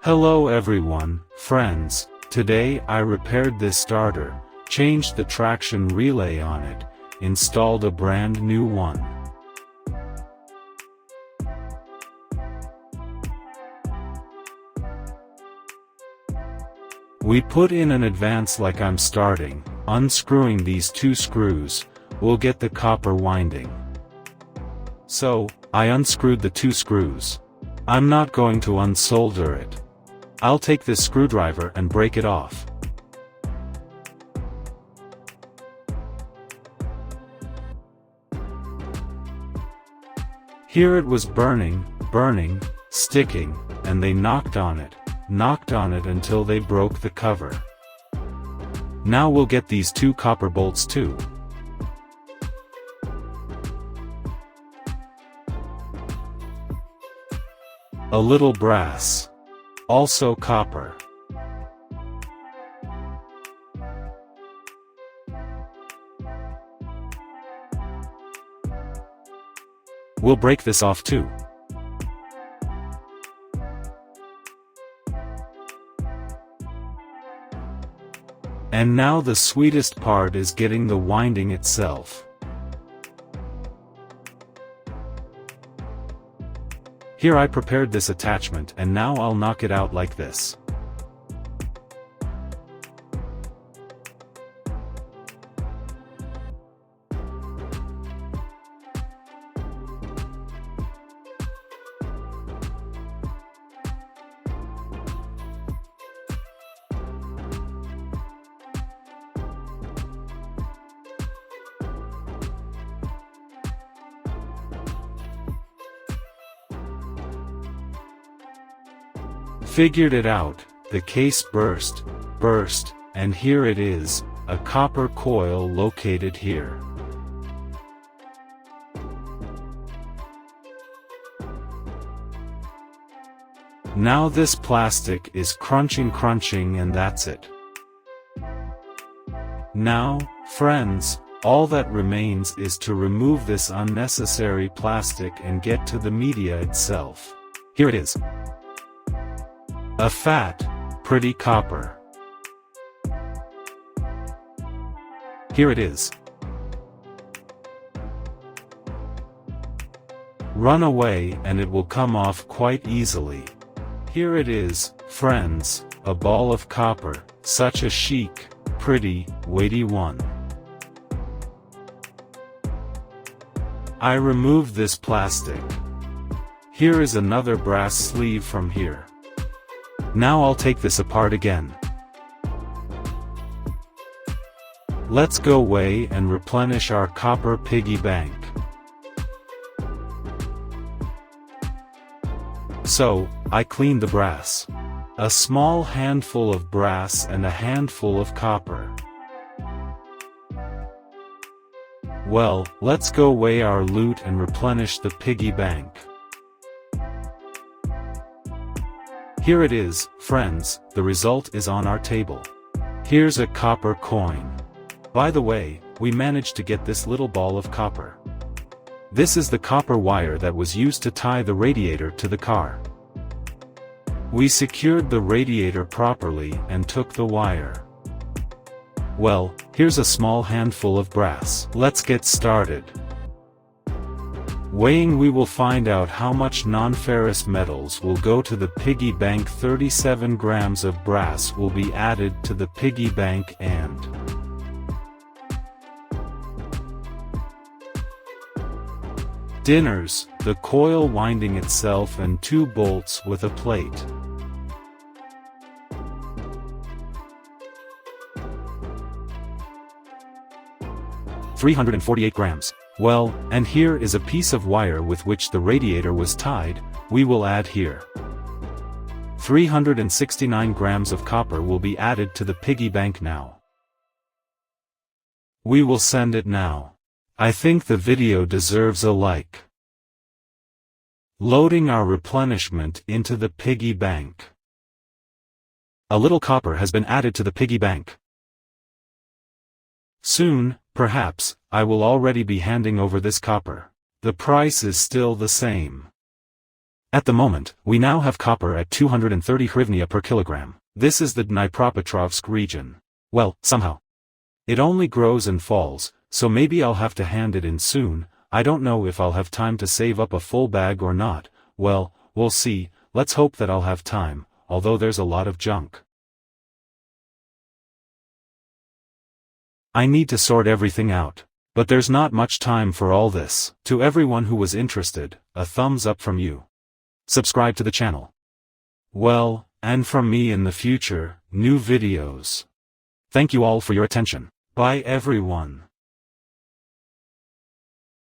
Hello everyone, friends. Today I repaired this starter, changed the traction relay on it, installed a brand new one. We put in an advance like I'm starting, unscrewing these two screws, we'll get the copper winding. So, I unscrewed the two screws. I'm not going to unsolder it. I'll take this screwdriver and break it off. Here it was burning, sticking, and they knocked on it until they broke the cover. Now we'll get these two copper bolts too. A little brass. Also copper. We'll break this off too. And now the sweetest part is getting the winding itself. Here I prepared this attachment and now I'll knock it out like this. Figured it out, the case burst, and here it is, a copper coil located here. Now this plastic is crunching and that's it. Now, friends, all that remains is to remove this unnecessary plastic and get to the media itself. Here it is. A fat, pretty copper. Here it is. Run away and it will come off quite easily. Here it is, friends, a ball of copper, such a chic, pretty, weighty one. I removed this plastic. Here is another brass sleeve from here. Now I'll take this apart again. Let's go weigh and replenish our copper piggy bank. So, I cleaned the brass. A small handful of brass and a handful of copper. Well, let's go weigh our loot and replenish the piggy bank. Here it is, friends, the result is on our table. Here's a copper coin. By the way, we managed to get this little ball of copper. This is the copper wire that was used to tie the radiator to the car. We secured the radiator properly and took the wire. Well, here's a small handful of brass. Let's get started. Weighing, we will find out how much non-ferrous metals will go to the piggy bank. 37 grams of brass will be added to the piggy bank and dinners, the coil winding itself and 2 bolts with a plate. $348 grams. Well, and here is a piece of wire with which the radiator was tied, we will add here. 369 grams of copper will be added to the piggy bank now. We will send it now. I think the video deserves a like. Loading our replenishment into the piggy bank. A little copper has been added to the piggy bank. Soon, perhaps, I will already be handing over this copper. The price is still the same. At the moment, we now have copper at 230 hryvnia per kilogram. This is the Dnipropetrovsk region. Well, somehow. It only grows and falls, so maybe I'll have to hand it in soon. I don't know if I'll have time to save up a full bag or not. Well, we'll see. Let's hope that I'll have time, although there's a lot of junk. I need to sort everything out. But there's not much time for all this. To everyone who was interested, a thumbs up from you. Subscribe to the channel. Well, and from me in the future, new videos. Thank you all for your attention. Bye everyone.